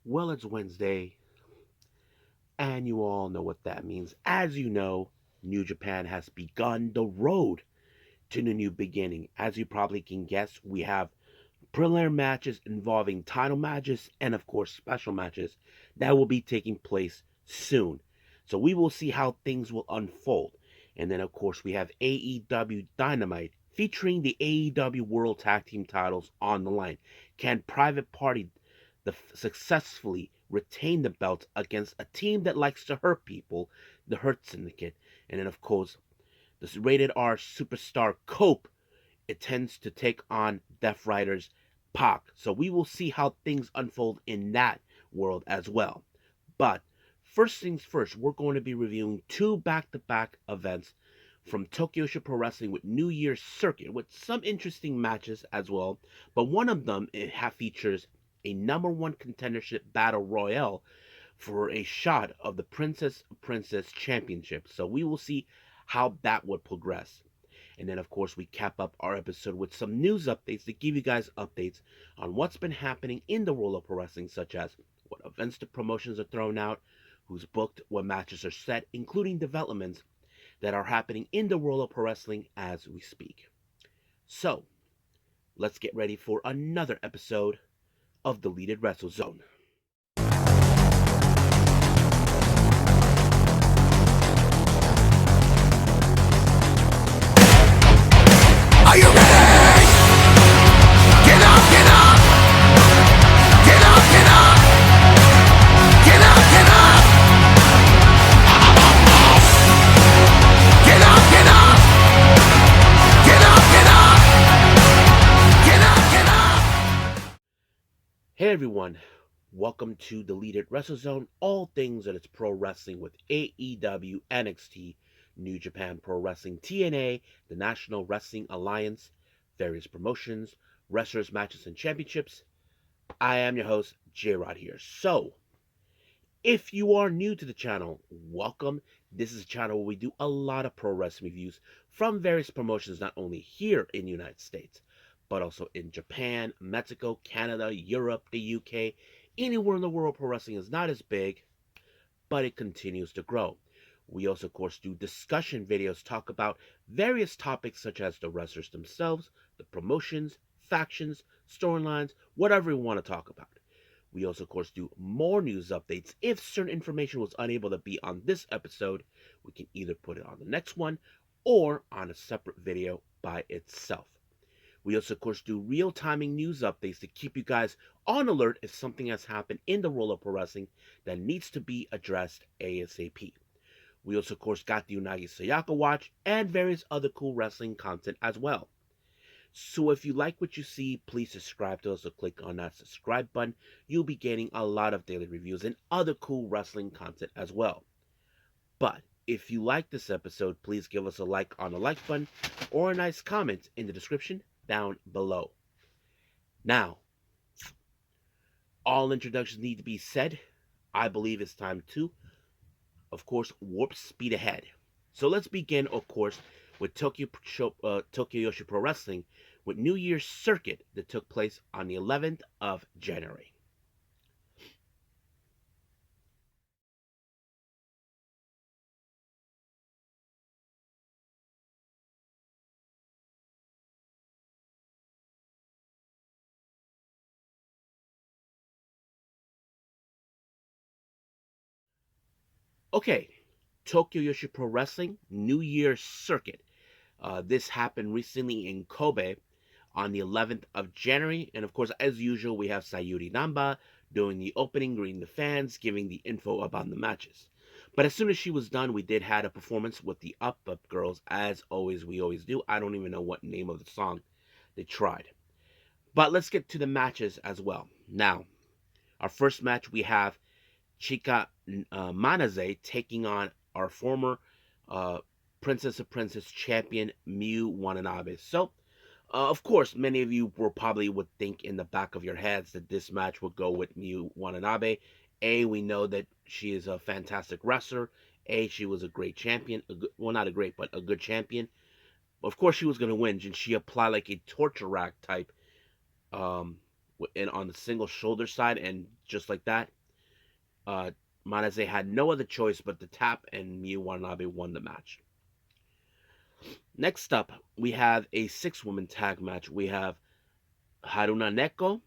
Well, it's Wednesday, and you all know what that means. As you know, New Japan has begun the road to the new beginning. As you probably can guess, we have preliminary matches involving title matches and, of course, special matches that will be taking place soon. So we will see how things will unfold. And then, of course, we have AEW Dynamite featuring the AEW World Tag Team titles on the line. Can Private Party successfully retain the belts against a team that likes to hurt people, the Hurt Syndicate? And then, of course, this rated R superstar Cope, it tends to take on Death Rider's Pac. So we will see how things unfold in that world as well. But first things first, we're going to be reviewing two back-to-back events from Tokyo Pro Wrestling with New Year Circuit, with some interesting matches as well. But one of them features a number one contendership battle royale for a shot of the Princess Championship. So we will see how that would progress. And then, of course, we cap up our episode with some news updates to give you guys updates on what's been happening in the world of pro wrestling, such as what events the promotions are thrown out, who's booked, what matches are set, including developments that are happening in the world of pro wrestling as we speak. So, let's get ready for another episode of Deleted Wrestle Zone. Are you ready? Get up, get up! Get up, get up! Get up, get up! Get up, get up! Get up, get up! Get up, get up! Hey everyone, welcome to Deleted Wrestle Zone, all things that it's pro wrestling with AEW, NXT, New Japan Pro Wrestling, TNA, the National Wrestling Alliance, various promotions, wrestlers, matches, and championships. I am your host, J-Rod here. So, if you are new to the channel, welcome. This is a channel where we do a lot of pro wrestling reviews from various promotions, not only here in the United States, but also in Japan, Mexico, Canada, Europe, the UK, anywhere in the world pro wrestling is not as big, but it continues to grow. We also, of course, do discussion videos, talk about various topics such as the wrestlers themselves, the promotions, factions, storylines, whatever we want to talk about. We also, of course, do more news updates. If certain information was unable to be on this episode, we can either put it on the next one or on a separate video by itself. We also, of course, do real-timing news updates to keep you guys on alert if something has happened in the world of pro wrestling that needs to be addressed ASAP. We also, of course, got the Unagi Sayaka watch and various other cool wrestling content as well. So if you like what you see, please subscribe to us or click on that subscribe button. You'll be getting a lot of daily reviews and other cool wrestling content as well. But if you like this episode, please give us a like on the like button or a nice comment in the description down below. Now, all introductions need to be said. I believe it's time to, of course, warp speed ahead. So let's begin, of course, with Tokyo Pro Wrestling with New Year's Circuit that took place on the 11th of January. Okay, Tokyo Pro Wrestling New Year's Circuit. This happened recently in Kobe on the 11th of January. And of course, as usual, we have Sayuri Namba doing the opening, greeting the fans, giving the info about the matches. But as soon as she was done, we did had a performance with the Up Up Girls, as always, we always do. I don't even know what name of the song they tried. But let's get to the matches as well. Now, our first match, we have Chika Manaze taking on our former uh, Princess of Princess champion Miu Watanabe. So, of course, many of you will probably would think in the back of your heads that this match would go with Miu Watanabe. A, we know that she is a fantastic wrestler. A, she was a great champion. Well, not a great, but a good champion. Of course, she was going to win, and she applied like a torture rack type and on the single shoulder side, and just like that, uh, Manase had no other choice but to tap, and Miyu Watanabe won the match. Next up, we have a six-woman tag match. We have Haruna Neko,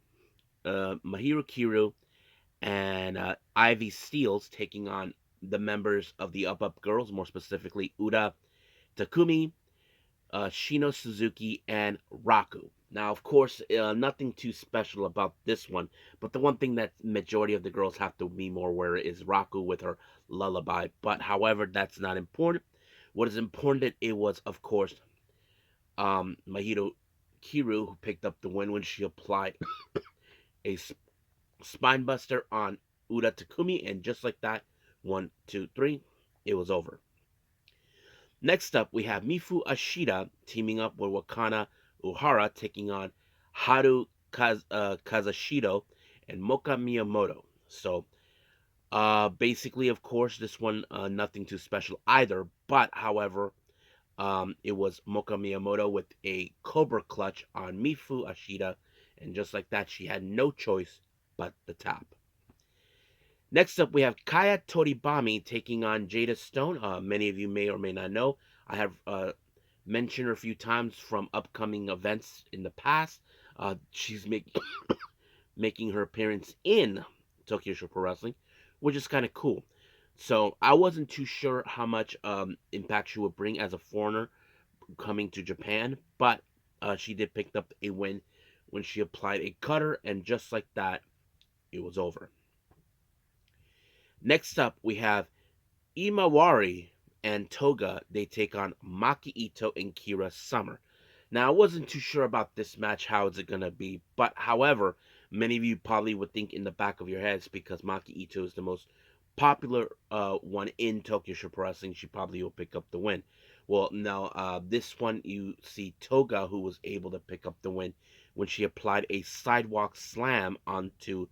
Mahiro Kiru, and Ivy Steels taking on the members of the Up Up Girls, more specifically Uda Takumi, Shino Suzuki, and Raku. Now, of course, nothing too special about this one, but the one thing that majority of the girls have to be more aware is Raku with her lullaby. But however, that's not important. What is important, it was, of course, Mahito Kiru who picked up the win when she applied a spine buster on Uda Takumi, and just like that, 1, 2, 3, it was over. Next up, we have Mifu Ashida teaming up with Wakana Uhara, taking on Haru Kazashido and Moka Miyamoto. So, basically, of course, this one, nothing too special either. But, however, it was Moka Miyamoto with a Cobra Clutch on Mifu Ashida, and just like that, she had no choice but the tap. Next up, we have Kaya Toribami taking on Jada Stone. Many of you may or may not know. I have mentioned her a few times from upcoming events in the past. She's making her appearance in Tokyo Show Pro Wrestling, which is kind of cool. So I wasn't too sure how much impact she would bring as a foreigner coming to Japan, but she did pick up a win when she applied a cutter, and just like that, it was over. Next up, we have Imawari and Toga. They take on Maki Ito and Kira Summer. Now, I wasn't too sure about this match, how is it going to be, but however, many of you probably would think in the back of your heads, because Maki Ito is the most popular one in Tokyo Show Pro Wrestling, she probably will pick up the win. Well, now, this one, you see Toga, who was able to pick up the win when she applied a sidewalk slam onto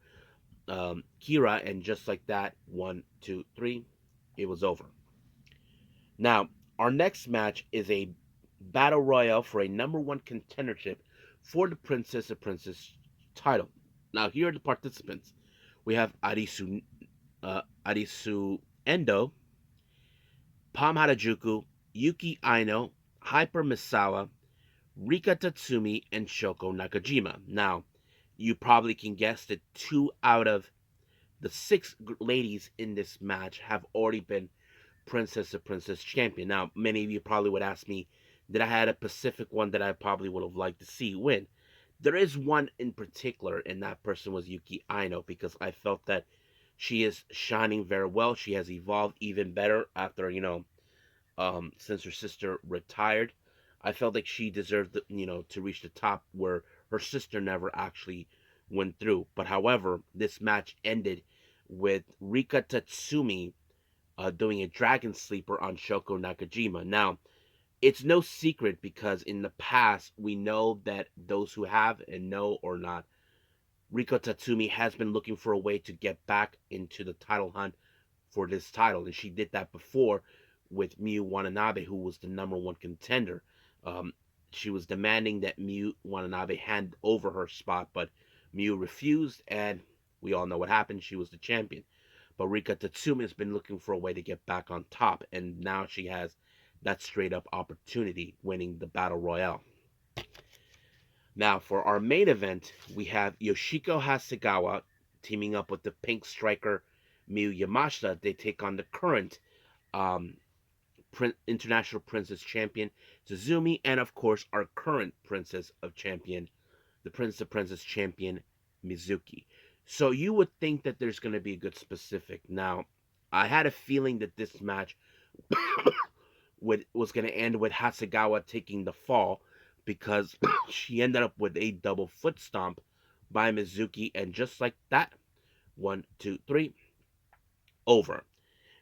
Kira, and just like that, 1, 2, 3, it was over. Now, our next match is a battle royale for a #1 contendership for the Princess of Princess title. Now, here are the participants. We have Arisu Endo, Pam Harajuku, Yuki Aino, Hyper Misawa, Rika Tatsumi, and Shoko Nakajima. Now, you probably can guess that 2 out of the 6 ladies in this match have already been Princess of Princess champion. Now, many of you probably would ask me, did I had a Pacific one that I probably would have liked to see win? There is one in particular, and that person was Yuki Aino, because I felt that she is shining very well. She has evolved even better after, since her sister retired. I felt like she deserved, to reach the top where her sister never actually went through. But however, this match ended with Rika Tatsumi doing a dragon sleeper on Shoko Nakajima. Now, it's no secret, because in the past we know that those who have and know or not, Rika Tatsumi has been looking for a way to get back into the title hunt for this title, and she did that before with Miyu Watanabe, who was the #1 contender. Um, she was demanding that Miyu Watanabe hand over her spot, but Miyu refused, and we all know what happened. She was the champion. But Rika Tatsumi has been looking for a way to get back on top, and now she has that straight up opportunity, winning the Battle Royale. Now, for our main event, we have Yoshiko Hasegawa teaming up with the Pink Striker Miyu Yamashita. They take on the current um, International Princess Champion Suzumi, and of course our current Princess of Princess Champion Mizuki. So you would think that there's going to be a good specific. Now, I had a feeling that this match was going to end with Hasegawa taking the fall, because she ended up with a double foot stomp by Mizuki, and just like that, 1, 2, 3, over.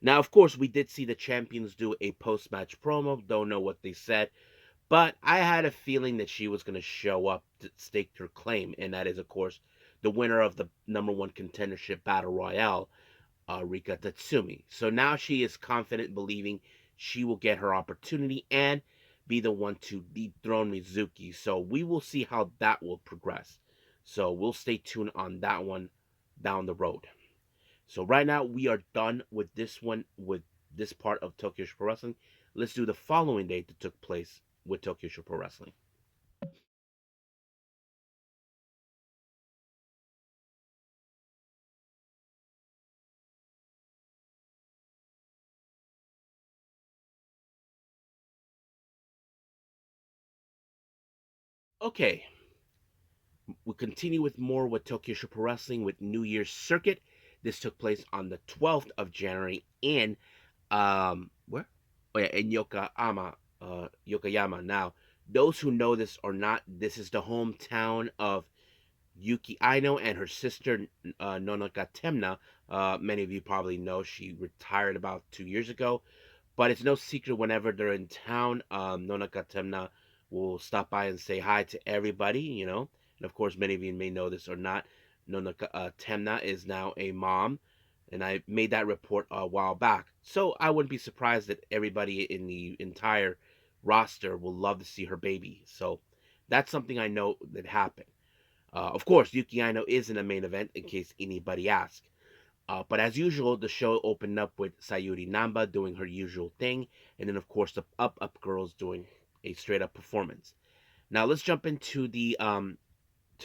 Now, of course, we did see the champions do a post-match promo. Don't know what they said, but I had a feeling that she was going to show up to stake her claim, and that is, of course, the winner of the #1 contendership battle royale, Rika Tatsumi. So now she is confident, believing she will get her opportunity and be the one to dethrone Mizuki. So we will see how that will progress. So we'll stay tuned on that one down the road. So right now we are done with this one, with this part of Tokyo Pro Wrestling. Let's do the following day that took place with Tokyo Pro Wrestling. Okay, we continue with more with Tokyo Pro Wrestling with New Year Circuit. This took place on the 12th of January in where? Oh yeah, in Yokoyama. Now, those who know this or not, this is the hometown of Yuki Aino and her sister Nonaka Temna. Many of you probably know she retired about 2 years ago. But it's no secret whenever they're in town, Nonaka Temna will stop by and say hi to everybody, you know. And of course, many of you may know this or not. Nonaka Temna is now a mom, and I made that report a while back. So I wouldn't be surprised that everybody in the entire roster will love to see her baby. So that's something I know that happened. Of course, Yuki Aino is in the main event in case anybody asks. But as usual, the show opened up with Sayuri Namba doing her usual thing, and then of course the Up girls doing a straight up performance. Now let's jump into the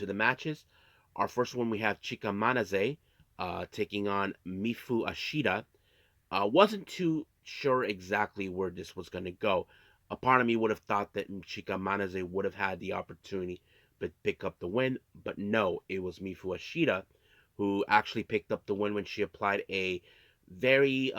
matches. Our first one we have Chika Manaze taking on Mifu Ashida. Wasn't too sure exactly where this was going to go. A part of me would have thought that Chika Manaze would have had the opportunity to pick up the win, but no, it was Mifu Ashida who actually picked up the win when she applied a very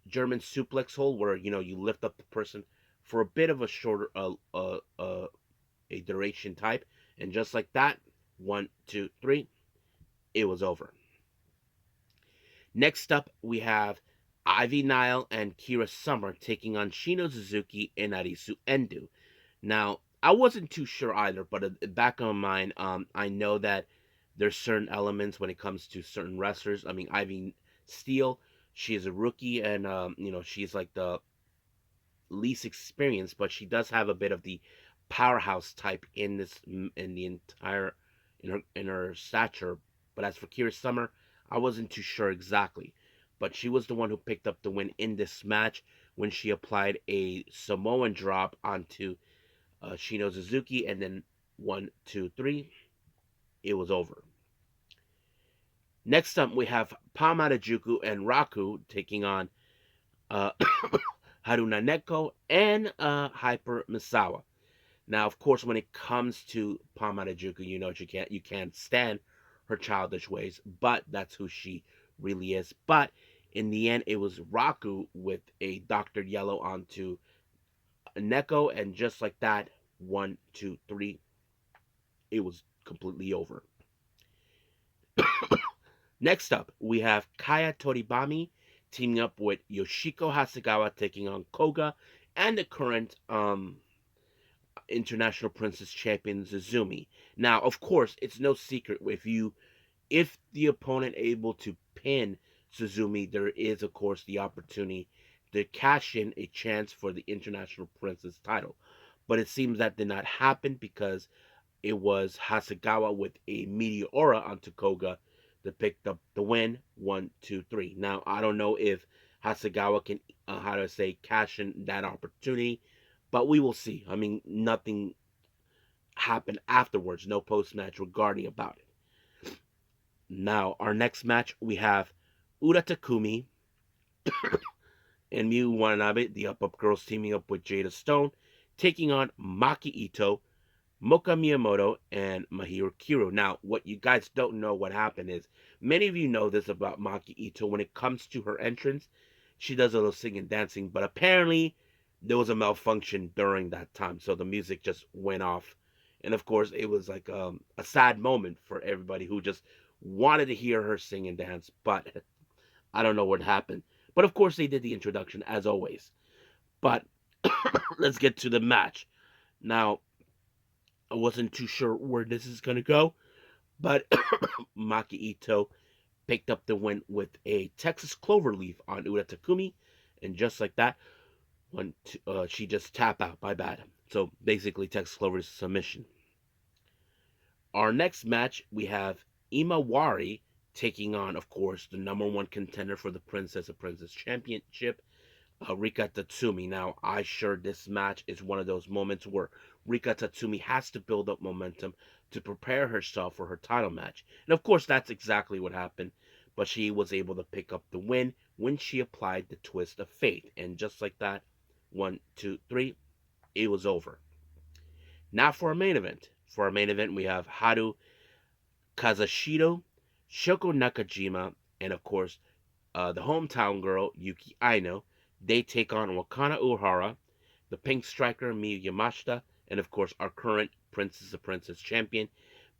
German suplex hold where you lift up the person for a bit of a shorter a duration type, and just like that, 1, 2, 3, it was over. Next up, we have Ivy Nile and Kira Summer taking on Shino Suzuki and Arisu Endo. Now, I wasn't too sure either, but in the back of my mind, I know that there's certain elements when it comes to certain wrestlers. I mean, Ivy Steele, she is a rookie, and she's like the least experienced, but she does have a bit of the powerhouse type in the entire in her stature. But as for Kira Summer, I wasn't too sure exactly. But she was the one who picked up the win in this match when she applied a Samoan drop onto Shino Suzuki, and then 1, 2, 3, it was over. Next up, we have Pam Juku and Raku taking on uh, Haruna Neko and Hyper Misawa. Now, of course, when it comes to Pam Juku, you know you can't stand her childish ways, but that's who she really is. But in the end, it was Raku with a Dr. Yellow onto Neko, and just like that, 1, 2, 3, it was completely over. Next up, we have Kaya Toribami teaming up with Yoshiko Hasegawa taking on Koga and the current International Princess Champion Zuzumi. Now, of course, it's no secret if the opponent able to pin Suzumi, there is of course the opportunity to cash in a chance for the International Princess title. But it seems that did not happen because it was Hasegawa with a Meteora onto Koga that picked up the win. 1, 2, 3. Now I don't know if Hasegawa can, cash in that opportunity, but we will see. I mean, nothing happened afterwards. No post match regarding about it. Now our next match we have Ura Takumi and Miyu Watanabe, the Up Girls, teaming up with Jada Stone, taking on Maki Ito, Moka Miyamoto, and Mahiro Kiro. Now, what you guys don't know what happened is, many of you know this about Maki Ito. When it comes to her entrance, she does a little singing and dancing, but apparently there was a malfunction during that time, so the music just went off. And of course, it was like a sad moment for everybody who just wanted to hear her sing and dance, but I don't know what happened. But of course, they did the introduction as always. But let's get to the match. Now, I wasn't too sure where this is going to go, but Maki Ito picked up the win with a Texas Cloverleaf on Ura Takumi, and just like that, she just tapped out. My bad. So basically, Texas Clover's submission. Our next match, we have Imawari taking on, of course, the number one contender for the Princess of Princess Championship, Rika Tatsumi. Now, I sure this match is one of those moments where Rika Tatsumi has to build up momentum to prepare herself for her title match. And of course, that's exactly what happened. But she was able to pick up the win when she applied the twist of fate. And just like that, 1, 2, 3, it was over. Now for our main event. For our main event, we have Haru Kazushito, Shoko Nakajima, and of course, the hometown girl, Yuki Aino. They take on Wakana Uhara, the Pink Striker, Miyu Yamashita, and of course, our current Princess of Princess champion,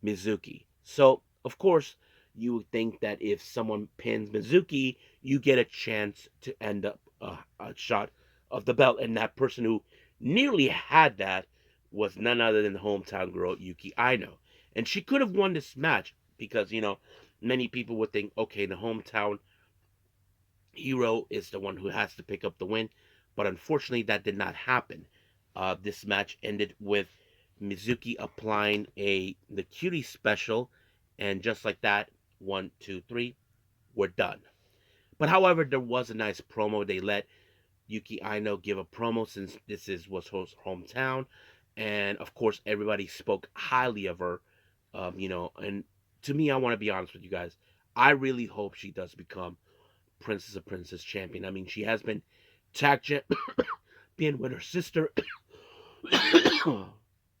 Mizuki. So, of course, you would think that if someone pins Mizuki, you get a chance to end up a shot of the belt, and that person who nearly had that was none other than the hometown girl, Yuki Aino. And she could have won this match because, many people would think, okay, the hometown hero is the one who has to pick up the win. But unfortunately, that did not happen. This match ended with Mizuki applying the cutie special, and just like that, 1, 2, 3, we're done. But however, there was a nice promo. They let Yuki Aino give a promo since was her hometown, and of course, everybody spoke highly of her. And to me, I want to be honest with you guys. I really hope she does become Princess of Princess champion. I mean, she has been tag champion with her sister,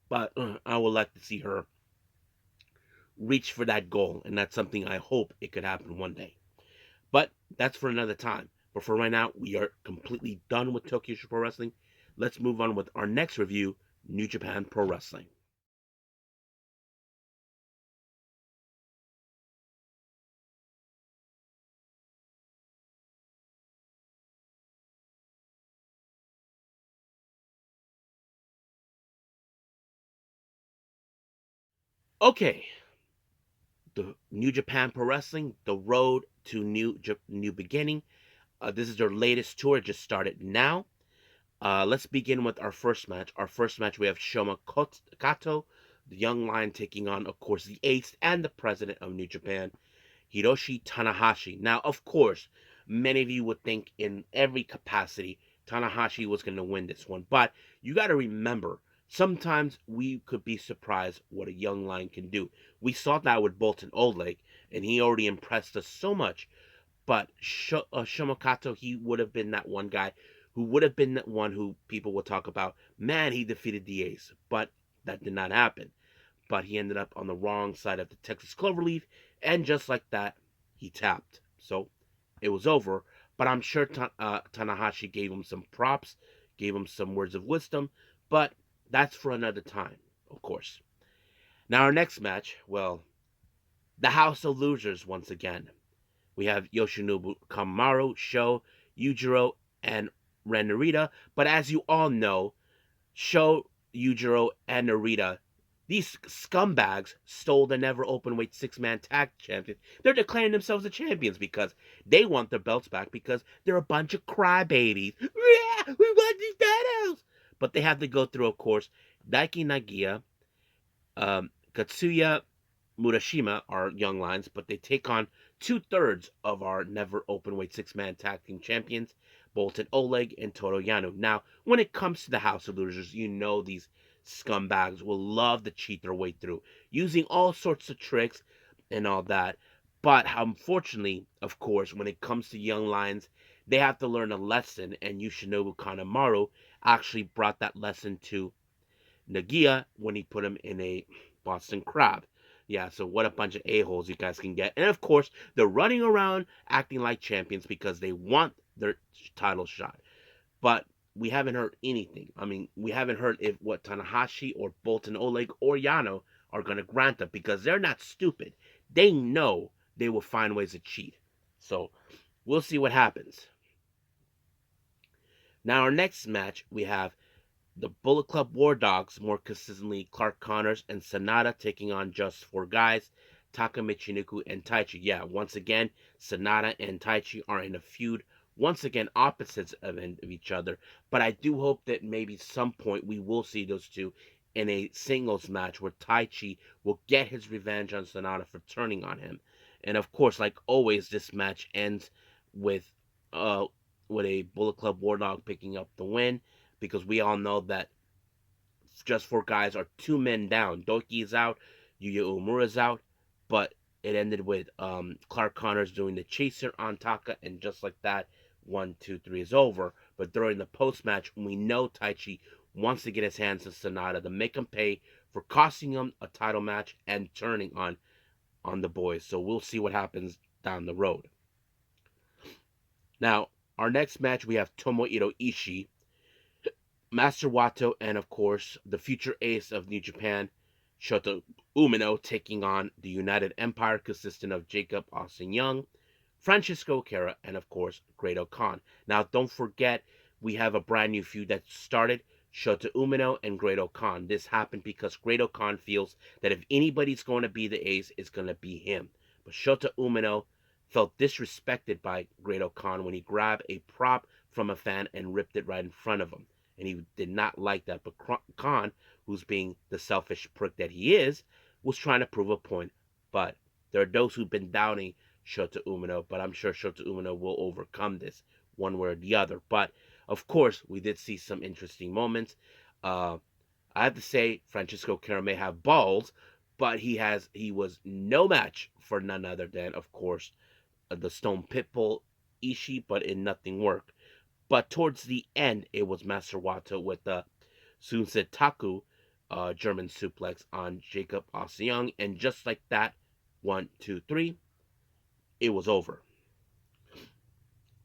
but I would like to see her reach for that goal, and that's something I hope it could happen one day. But that's for another time. But for right now, we are completely done with Tokyo Pro Wrestling. Let's move on with our next review, New Japan Pro Wrestling. Okay, the New Japan Pro Wrestling, the road to new beginning. This is their latest tour. It just started now. Let's begin with our first match. Our first match, we have Shoma Kato, the young lion, taking on, of course, the ace and the president of New Japan, Hiroshi Tanahashi. Now, of course, many of you would think in every capacity Tanahashi was going to win this one. But you got to remember, sometimes we could be surprised what a young lion can do. We saw that with Bolton Oleg, and he already impressed us so much. But Shomakato, he would have been that one guy who would have been that one who people would talk about. Man, he defeated the Ace, but that did not happen. But he ended up on the wrong side of the Texas Cloverleaf, and just like that, he tapped. So it was over. But I'm sure Tanahashi gave him some props, gave him some words of wisdom, but that's for another time, of course. Now, our next match, well, the House of Losers once again. We have Yoshinobu Kamaru, Sho, Yujiro, and Ren Narita. But as you all know, Sho, Yujiro, and Narita, these scumbags stole the never openweight six-man tag champions. They're declaring themselves the champions because they want their belts back because they're a bunch of crybabies. Yeah, we want these titles. But they have to go through, of course, Daiki Nagiya, Katsuya Murashima are young lions, but they take on two-thirds of our never openweight six-man tag team champions, Bolton Oleg and Toru Yano. Now, when it comes to the House of Losers, you know these scumbags will love to cheat their way through, using all sorts of tricks and all that. But unfortunately, of course, when it comes to young lions, they have to learn a lesson, and Yoshinobu Kanemaru actually brought that lesson to Nagia when he put him in a Boston Crab. Yeah, so what a bunch of a-holes you guys can get. And of course, they're running around acting like champions because they want their title shot. But we haven't heard anything. I mean, we haven't heard if what Tanahashi or Bolton Oleg or Yano are going to grant them because they're not stupid. They know they will find ways to cheat. So we'll see what happens. Now, our next match, we have the Bullet Club War Dogs, more consistently Clark Connors and Sanada, taking on Just Four Guys, Taka Michinoku and Taichi. Yeah, once again, Sanada and Taichi are in a feud. Once again, opposites of each other. But I do hope that maybe some point we will see those two in a singles match where Taichi will get his revenge on Sonata for turning on him. And of course, like always, this match ends with uh with a Bullet Club War Dog picking up the win, because we all know that Just Four Guys are 2 men down. Doki is out, Yuya Uemura is out, but it ended with Clark Connors doing the chaser on Taka, and just like that, 1, 2, 3 is over. But during the post match, we know Taichi wants to get his hands on Sonata to make him pay for costing him a title match and turning on the boys. So we'll see what happens down the road. Now, our next match, we have Tomohiro Ishii, Master Wato, and of course, the future ace of New Japan, Shota Umino, taking on the United Empire, consisting of Jacob Austin Young, Francisco Cara, and of course, Great-O-Khan. Now, don't forget, we have a brand new feud that started, Shota Umino and Great-O-Khan. This happened because Great-O-Khan feels that if anybody's going to be the ace, it's going to be him. But Shota Umino felt disrespected by Great-O-Khan when he grabbed a prop from a fan and ripped it right in front of him. And he did not like that. But Khan, who's being the selfish prick that he is, was trying to prove a point. But there are those who've been doubting Shota Umino, but I'm sure Shota Umino will overcome this one way or the other. But of course, we did see some interesting moments. I have to say, Francisco Cara may have balls, but he was no match for none other than, of course, the Stone Pitbull Ishii, but in nothing worked. But towards the end, it was Master Wato with the Sunset Taku German suplex on Jacob Young, and just like that, 1, 2, 3, it was over.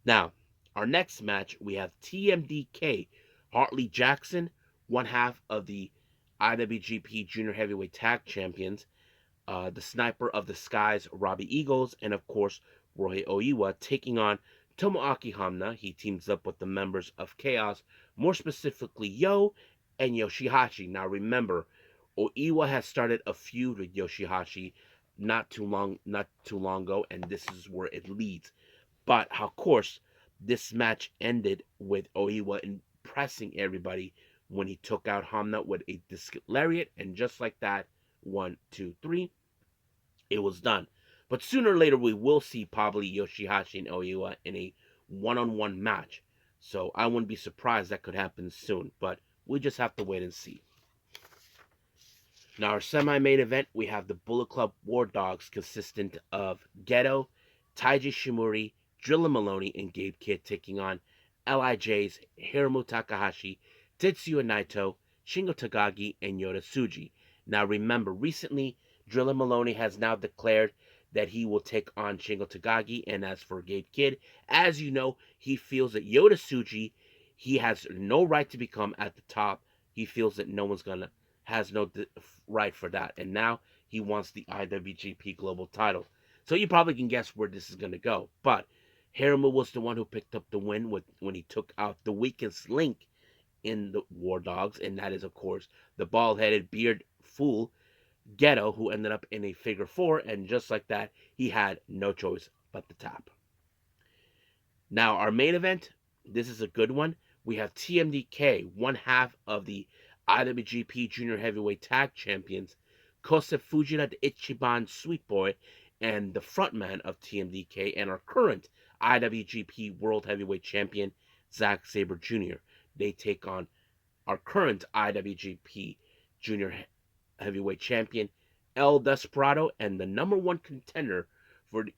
Now, our next match, we have TMDK, Hartley Jackson, one half of the IWGP Junior Heavyweight Tag Champions, the Sniper of the Skies, Robbie Eagles, and of course, Rohei Oiwa, taking on Tomoaki Hamna. He teams up with the members of Chaos, more specifically Yo and Yoshihashi. Now remember, Oiwa has started a feud with Yoshihashi not too long ago, and this is where it leads. But of course, this match ended with Oiwa impressing everybody when he took out Hamna with a disc lariat, and just like that, 1, 2, 3, it was done. But sooner or later, we will see probably Yoshihashi and Oiwa in a one-on-one match. So I wouldn't be surprised that could happen soon. But we just have to wait and see. Now, our semi-main event, we have the Bullet Club War Dogs, consistent of Geto, Taiji Shimori, Drilla Maloney, and Gabe Kidd, taking on LIJ's Hiromu Takahashi, Tetsuya Naito, Shingo Takagi, and Yota Tsuji. Now, remember, recently, Drilla Maloney has now declared that he will take on Shingo Takagi, and as for Gabe Kidd, as you know, he feels that Yota Tsuji, he has no right to become at the top. He feels that no one's has no right for that, and now he wants the IWGP Global title. So you probably can guess where this is going to go. But Hiromu was the one who picked up the win when he took out the weakest link in the War Dogs, and that is, of course, the bald-headed beard fool, Geto, who ended up in a figure four, and just like that, he had no choice but to tap. Now, our main event, this is a good one. We have TMDK, one half of the IWGP Junior Heavyweight Tag Champions, Kosef Fujita, the Ichiban Sweet Boy, and the frontman of TMDK, and our current IWGP World Heavyweight Champion, Zack Sabre Jr. They take on our current IWGP Junior Heavyweight Champion, El Desperado, and the number one contender for the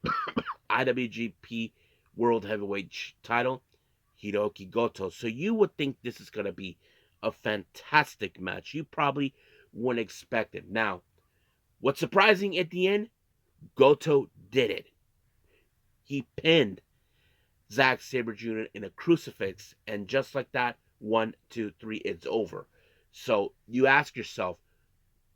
IWGP World Heavyweight title, Hiroki Goto. So you would think this is going to be a fantastic match. You probably wouldn't expect it. Now, what's surprising at the end, Goto did it. He pinned Zack Sabre Jr. in a crucifix, and just like that, 1, 2, 3, it's over. So you ask yourself,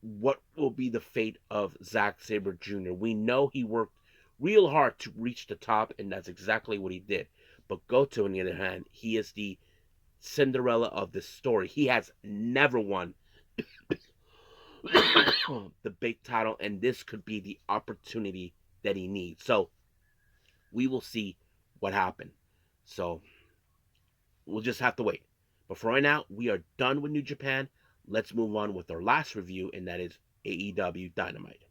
what will be the fate of Zack Sabre Jr.? We know he worked real hard to reach the top, and that's exactly what he did. But Goto, on the other hand, he is the Cinderella of this story. He has never won the big title, and this could be the opportunity that he needs. So we will see what happened. So we'll just have to wait. But for right now, we are done with New Japan. let's move on with our last review, and that is AEW Dynamite.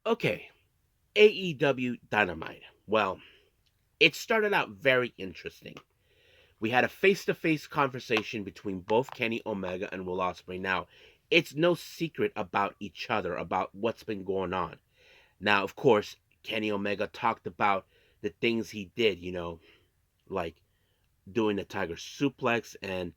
Okay, AEW Dynamite. Well, it started out very interesting. We had a face-to-face conversation between both Kenny Omega and Will Ospreay. Now, it's no secret about each other, about what's been going on. Now, of course, Kenny Omega talked about the things he did, like doing the Tiger Suplex and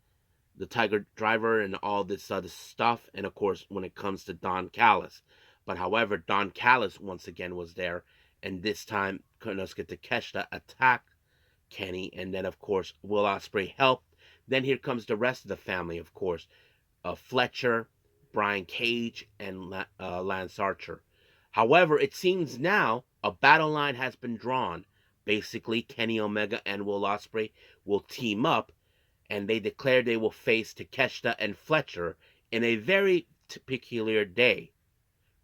the Tiger Driver and all this other stuff. And of course, when it comes to Don Callis. But however, Don Callis once again was there, and this time Konosuke Takeshita attacked Kenny, and then of course Will Ospreay helped. Then here comes the rest of the family, of course, Fletcher, Brian Cage, and Lance Archer. However, it seems now a battle line has been drawn. Basically, Kenny Omega and Will Ospreay will team up, and they declare they will face Takeshita and Fletcher in a very peculiar day,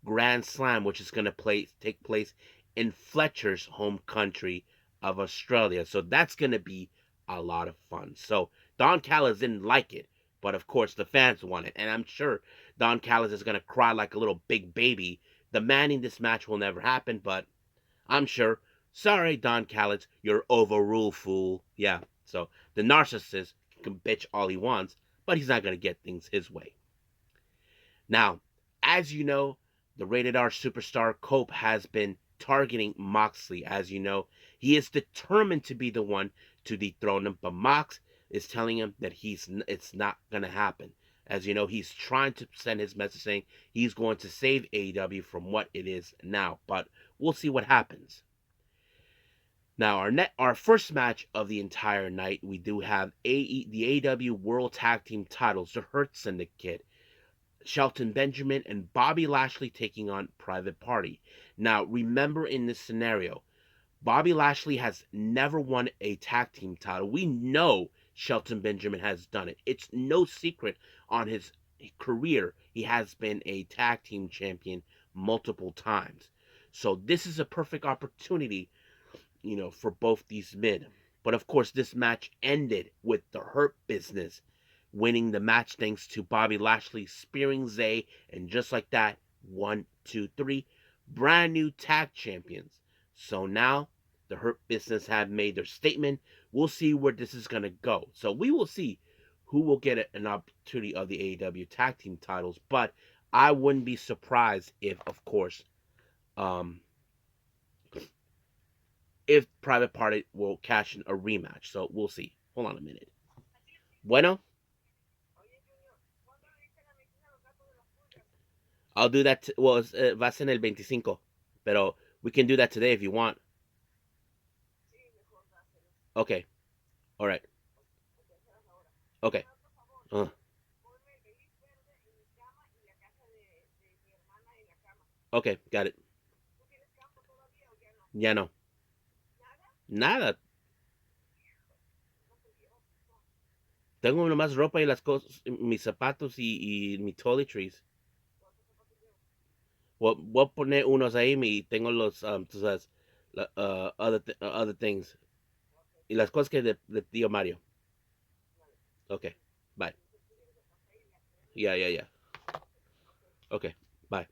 Grand Slam, which is going to take place in Fletcher's home country of Australia. So that's going to be a lot of fun. So Don Callis didn't like it, but of course the fans want it, and I'm sure Don Callis is going to cry like a little big baby. Demanding this match will never happen, but I'm sure. Sorry, Don Callis, you're overruled, fool. Yeah, so the narcissist can bitch all he wants, but he's not going to get things his way. Now, as you know, the rated R superstar Cope has been targeting Moxley. As you know, he is determined to be the one to dethrone him, but Mox is telling him that it's not going to happen. As you know, he's trying to send his message saying he's going to save AEW from what it is now, but we'll see what happens. Now, our first match of the entire night, we do have the AEW World Tag Team titles, the Hurt Syndicate, Shelton Benjamin and Bobby Lashley taking on Private Party. Now, remember in this scenario, Bobby Lashley has never won a tag team title. We know Shelton Benjamin has done it. It's no secret on his career. He has been a tag team champion multiple times. So this is a perfect opportunity, for both these men. But of course, this match ended with the Hurt Business winning the match thanks to Bobby Lashley spearing Zay, and just like that, 1, 2, 3, brand new tag champions. So now the Hurt Business have made their statement. We'll see where this is going to go. So we will see who will get an opportunity of the AEW tag team titles, but I wouldn't be surprised if, of course, if Private Party will cash in a rematch. So we'll see. Hold on a minute. Bueno, I'll do that. Well, va a ser el 25, pero we can do that today if you want. Okay. All right. Okay. Uh, okay. Got it. Ya no. Nada. Tengo nomás ropa y las cosas, mis zapatos y mis toiletries. Voy a poner unos ahí y tengo los, tú sabes, other things. Y las cosas que de tío Mario. Okay. Bye. Yeah, yeah, yeah. Okay. Bye.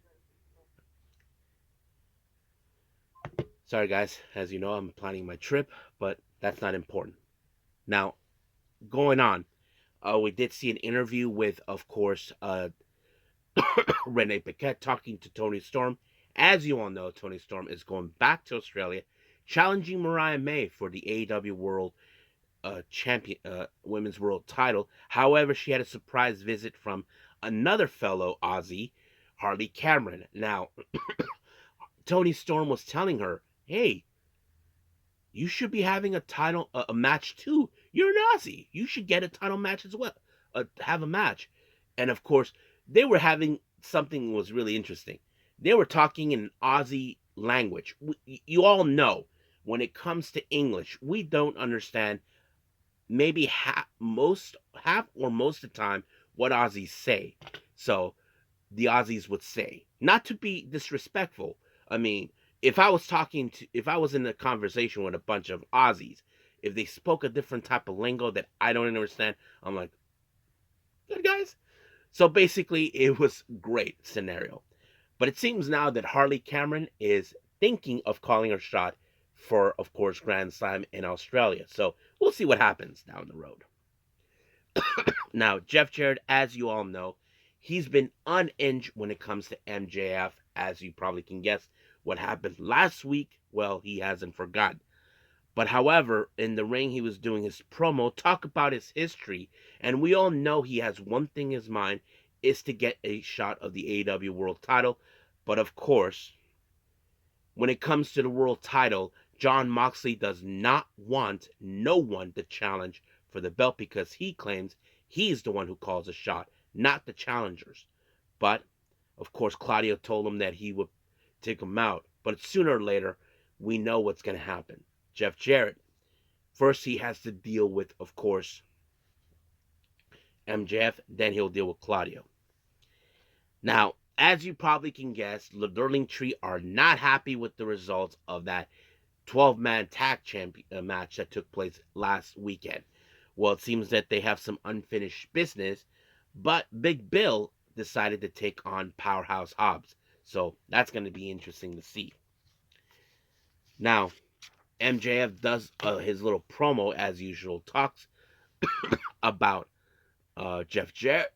Sorry, guys. As you know, I'm planning my trip, but that's not important. Now, going on, we did see an interview with, of course, Renee Paquette talking to Tony Storm. As you all know, Tony Storm is going back to Australia, challenging Mariah May for the AEW World Champion Women's World Title. However, she had a surprise visit from another fellow Aussie, Harley Cameron. Now, Tony Storm was telling her, "Hey, you should be having a match too. You're an Aussie. You should get a title match as well. Have a match." And of course, they were having something that was really interesting. They were talking in Aussie language. You all know when it comes to English, we don't understand maybe half or most of the time what Aussies say. So the Aussies would say. Not to be disrespectful. I mean, if I was in a conversation with a bunch of Aussies, if they spoke a different type of lingo that I don't understand, I'm like, good guys. So basically, it was great scenario. But it seems now that Harley Cameron is thinking of calling her shot for, of course, Grand Slam in Australia. So we'll see what happens down the road. Now, Jeff Jarrett, as you all know, he's been unhinged when it comes to MJF. As you probably can guess, what happened last week, well, he hasn't forgotten. But however, in the ring, he was doing his promo, talk about his history, and we all know he has one thing in his mind, is to get a shot of the AEW World Title. But of course, when it comes to the World Title, Jon Moxley does not want no one to challenge for the belt because he claims he's the one who calls a shot, not the challengers. But of course, Claudio told him that he would take him out. But sooner or later, we know what's going to happen. Jeff Jarrett, first he has to deal with, of course, MJF, then he'll deal with Claudio. Now, as you probably can guess, the Darling Tree are not happy with the results of that 12-man tag champion match that took place last weekend. Well, it seems that they have some unfinished business, but Big Bill decided to take on Powerhouse Hobbs. So that's going to be interesting to see. Now, MJF does his little promo as usual, talks about Jeff Jarrett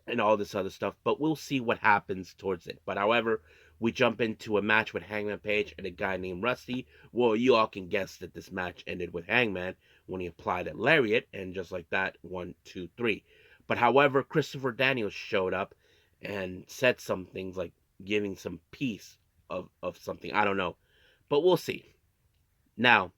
and all this other stuff, but we'll see what happens towards it. But however, we jump into a match with Hangman Page and a guy named Rusty. Well, you all can guess that this match ended with Hangman when he applied a lariat, and just like that, 1, 2, 3. But however, Christopher Daniels showed up and said some things like giving some piece of something. I don't know. But we'll see. Now,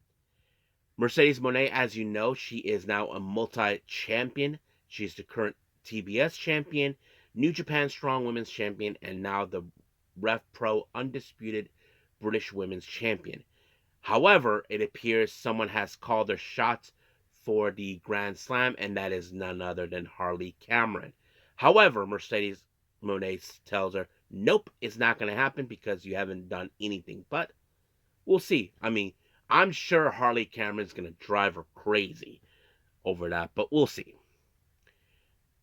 Mercedes Moné, as you know, she is now a multi-champion. She's the current TBS champion, New Japan Strong Women's champion, and now the Rev Pro Undisputed British Women's champion. However, it appears someone has called their shots for the Grand Slam, and that is none other than Harley Cameron. However, Mercedes Moné tells her, nope, it's not going to happen because you haven't done anything. But we'll see. I mean, I'm sure Harley Cameron's going to drive her crazy over that, but we'll see.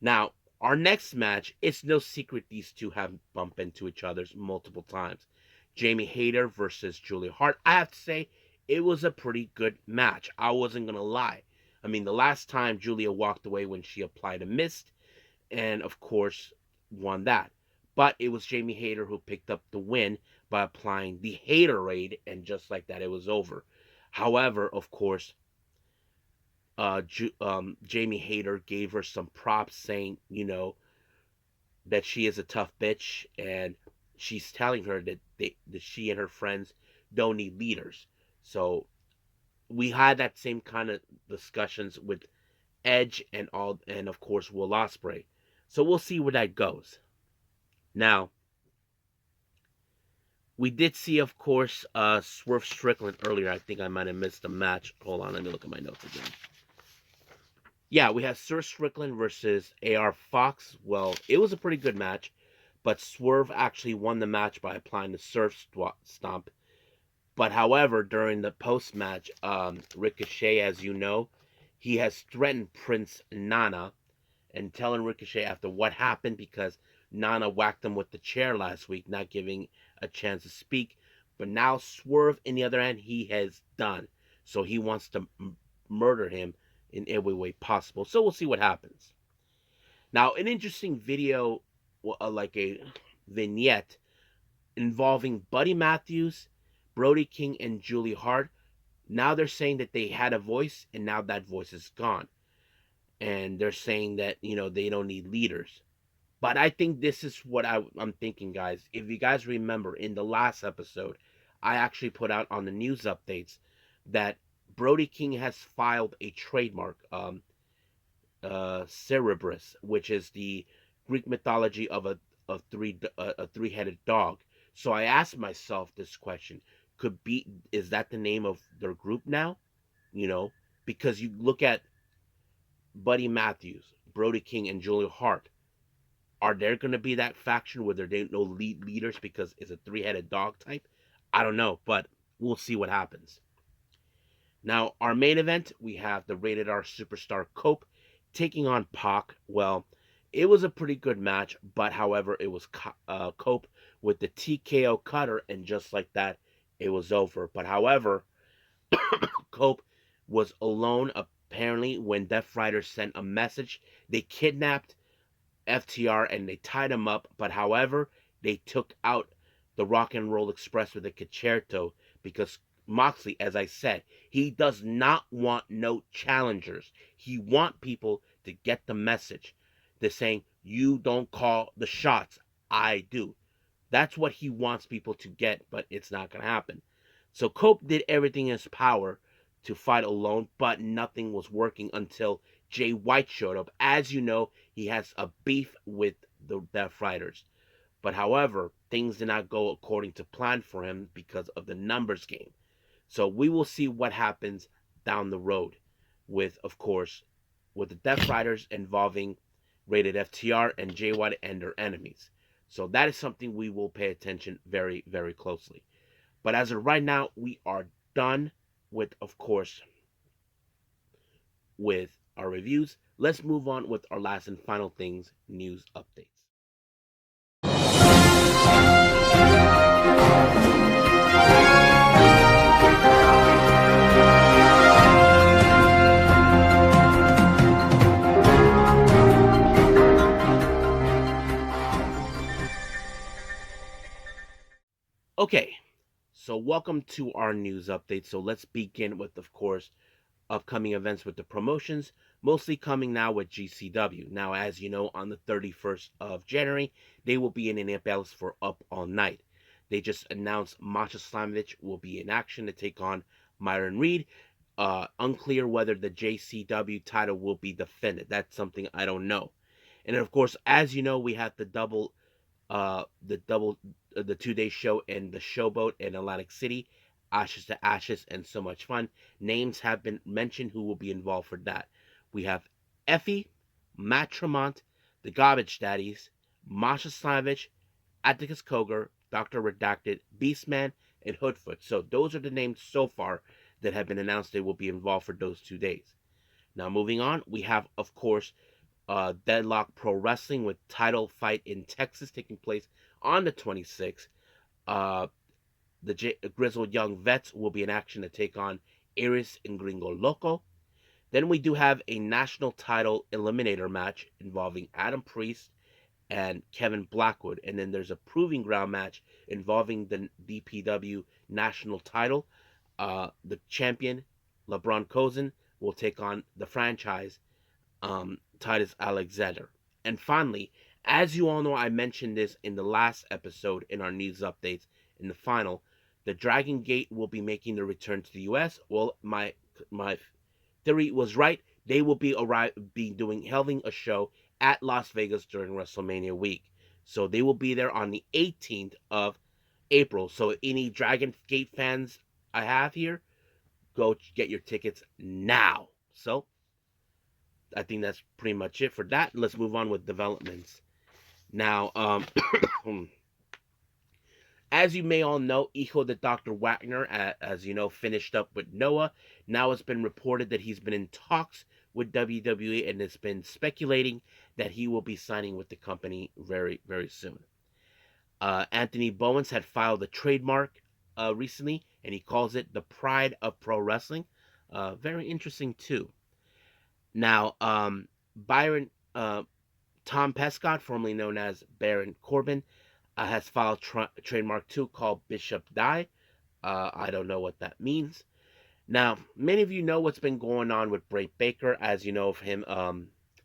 Now, our next match, it's no secret these two have bumped into each other multiple times. Jamie Hayter versus Julia Hart. I have to say, it was a pretty good match. I wasn't going to lie. I mean, the last time Julia walked away when she applied a mist, and of course, won that. But it was Jamie Hayter who picked up the win by applying the Haterade, and just like that, it was over. However, of course, Jamie Hayter gave her some props saying, that she is a tough bitch, and she's telling her that that she and her friends don't need leaders. So we had that same kind of discussions with Edge and of course Will Ospreay. So we'll see where that goes. Now, we did see, of course, Swerve Strickland earlier. I think I might have missed the match. Hold on, let me look at my notes again. Yeah, we have Swerve Strickland versus AR Fox. Well, it was a pretty good match, but Swerve actually won the match by applying the Surf Stomp. But however, during the post-match, Ricochet, as you know, he has threatened Prince Nana and telling Ricochet after what happened because Nana whacked him with the chair last week, not giving a chance to speak. But now Swerve, in the other hand, he has done. So he wants to murder him in every way possible. So we'll see what happens. Now, an interesting video, like a vignette involving Buddy Matthews, Brody King, and Julie Hart. Now they're saying that they had a voice, and now that voice is gone. And they're saying that, they don't need leaders. But I think this is what I'm thinking, guys. If you guys remember, in the last episode, I actually put out on the news updates that Brody King has filed a trademark, Cerberus, which is the Greek mythology of a three-headed dog. So I asked myself this question: is that the name of their group now? Because you look at Buddy Matthews, Brody King, and Julia Hart. Are there going to be that faction where there ain't no leaders because it's a three-headed dog type? I don't know, but we'll see what happens. Now, our main event, we have the Rated R superstar Cope taking on Pac. Well, it was a pretty good match, but however, it was Cope with the TKO cutter, and just like that, it was over. But however, Cope was alone apparently when Death Rider sent a message. They kidnapped FTR and they tied him up, but however, they took out the Rock and Roll Express with a concerto because Moxley, as I said, he does not want no challengers. He want people to get the message. They're saying, you don't call the shots, I do. That's what he wants people to get, but it's not going to happen. So Cope did everything in his power to fight alone, but nothing was working until Jay White showed up. As you know, he has a beef with the Death Riders. But however, things did not go according to plan for him because of the numbers game. So we will see what happens down the road with, of course, with the Death Riders involving Rated FTR and Jay White and their enemies. So that is something we will pay attention very, very closely. But as of right now, we are done with, of course, with our reviews. Let's move on with our last and final things, news updates. Okay, so welcome to our news update. So let's begin with, of course, upcoming events with the promotions, mostly coming now with GCW. Now, as you know, on the 31st of January, they will be in Indianapolis for Up All Night. They just announced Masha Slamovich will be in action to take on Myron Reed. Unclear whether the JCW title will be defended. That's something I don't know. And of course, as you know, we have the the 2-day show in the Showboat in Atlantic City, Ashes to Ashes, and So Much Fun. Names have been mentioned who will be involved for that. We have Effie, Matt Tremont, the Garbage Daddies, Masha Slamovich, Atticus Koger, Dr. Redacted, Beastman, and Hoodfoot. So those are the names so far that have been announced they will be involved for those 2 days. Now moving on, we have, of course, Deadlock Pro Wrestling with title fight in Texas taking place on the 26th. The Grizzled Young Vets will be in action to take on Iris and Gringo Loco. Then we do have a national title eliminator match involving Adam Priest and Kevin Blackwood. And then there's a proving ground match involving the DPW national title. The champion, LeBron Cozen, will take on the franchise, Titus Alexander. And finally, as you all know, I mentioned this in the last episode in our news updates in the final, the Dragon Gate will be making their return to the U.S. Well, my theory was right. They will be having a show at Las Vegas during WrestleMania week. So they will be there on the 18th of April. So any Dragon Gate fans I have here, go get your tickets now. So I think that's pretty much it for that. Let's move on with developments. Now, as you may all know, Hijo de Dr. Wagner, as you know, finished up with Noah. Now it's been reported that he's been in talks with WWE, and it's been speculating that he will be signing with the company very, very soon. Anthony Bowens had filed a trademark recently, and he calls it the Pride of Pro Wrestling. Very interesting, too. Now, Byron, Tom Pestock, formerly known as Baron Corbin, has filed trademark 2 called Bishop Die. I don't know what that means. Now, many of you know what's been going on with Britt Baker, as you know of him,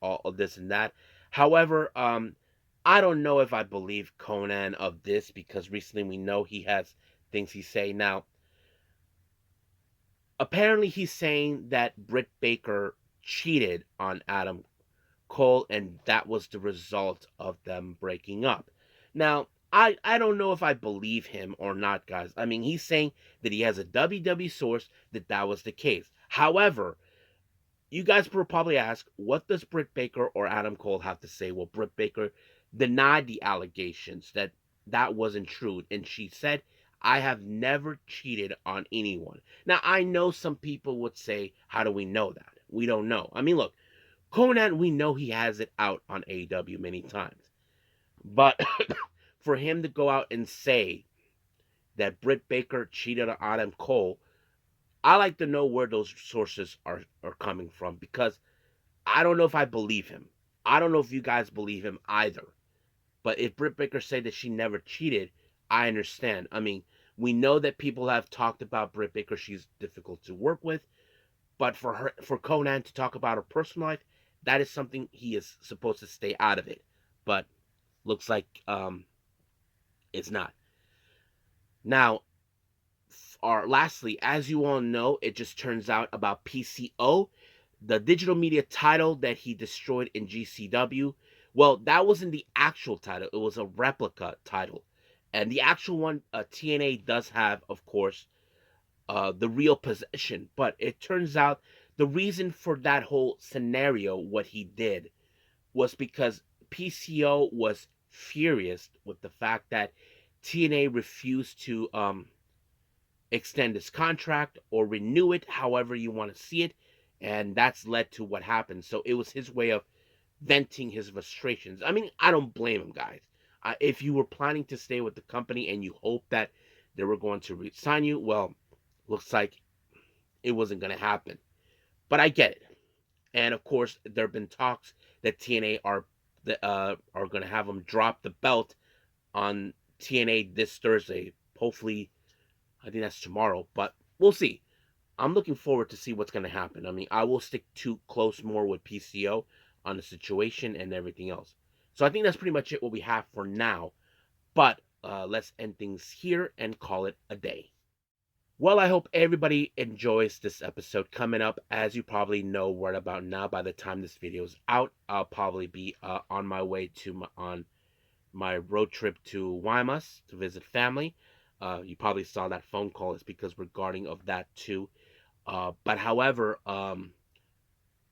all of this and that. However, I don't know if I believe Conan of this, because recently we know he has things he's saying. Now, apparently he's saying that Britt Baker cheated on Adam Cole, and that was the result of them breaking up. Now, I don't know if I believe him or not, guys. I mean, he's saying that he has a WWE source that was the case. However, you guys will probably ask, what does Britt Baker or Adam Cole have to say? Well, Britt Baker denied the allegations that wasn't true. And she said, I have never cheated on anyone. Now, I know some people would say, how do we know that? We don't know. I mean, look, Conan, we know he has it out on AEW many times. But for him to go out and say that Britt Baker cheated on Adam Cole, I like to know where those sources are coming from, because I don't know if I believe him. I don't know if you guys believe him either. But if Britt Baker said that she never cheated, I understand. I mean, we know that people have talked about Britt Baker. She's difficult to work with. But for Conan to talk about her personal life, that is something he is supposed to stay out of it. But looks like it's not. Now, lastly, as you all know, it just turns out about PCO, the digital media title that he destroyed in GCW. Well, that wasn't the actual title, it was a replica title. And the actual one, TNA does have, of course, the real possession. But it turns out the reason for that whole scenario, what he did, was because PCO was furious with the fact that TNA refused to extend his contract or renew it, however you want to see it. And that's led to what happened. So it was his way of venting his frustrations. I mean, I don't blame him, guys. If you were planning to stay with the company and you hoped that they were going to re-sign you, well, looks like it wasn't going to happen. But I get it. And of course, there have been talks that TNA are going to have him drop the belt on TNA this Thursday. Hopefully, I think that's tomorrow, but we'll see. I'm looking forward to see what's going to happen. I mean, I will stick to close more with PCO on the situation and everything else. So I think that's pretty much it what we have for now. But let's end things here and call it a day. Well, I hope everybody enjoys this episode. Coming up, as you probably know right about now, by the time this video is out, I'll probably be on my way on my road trip to Guaymas to visit family. You probably saw that phone call. It's because regarding of that too. But however,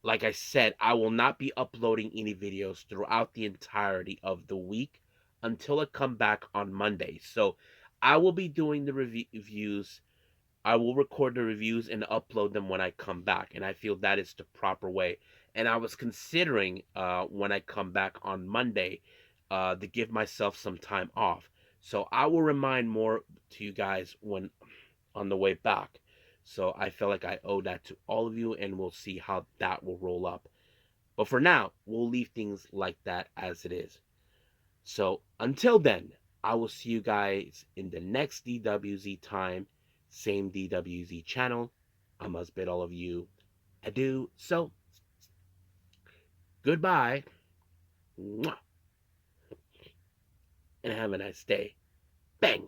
like I said, I will not be uploading any videos throughout the entirety of the week until I come back on Monday. So I will be doing the reviews. I will record the reviews and upload them when I come back. And I feel that is the proper way. And I was considering when I come back on Monday to give myself some time off. So I will remind more to you guys when on the way back. So I feel like I owe that to all of you, and we'll see how that will roll up. But for now, we'll leave things like that as it is. So until then, I will see you guys in the next DWZ time, same DWZ channel. I must bid all of you adieu. So, goodbye. Mwah. And have a nice day. Bang.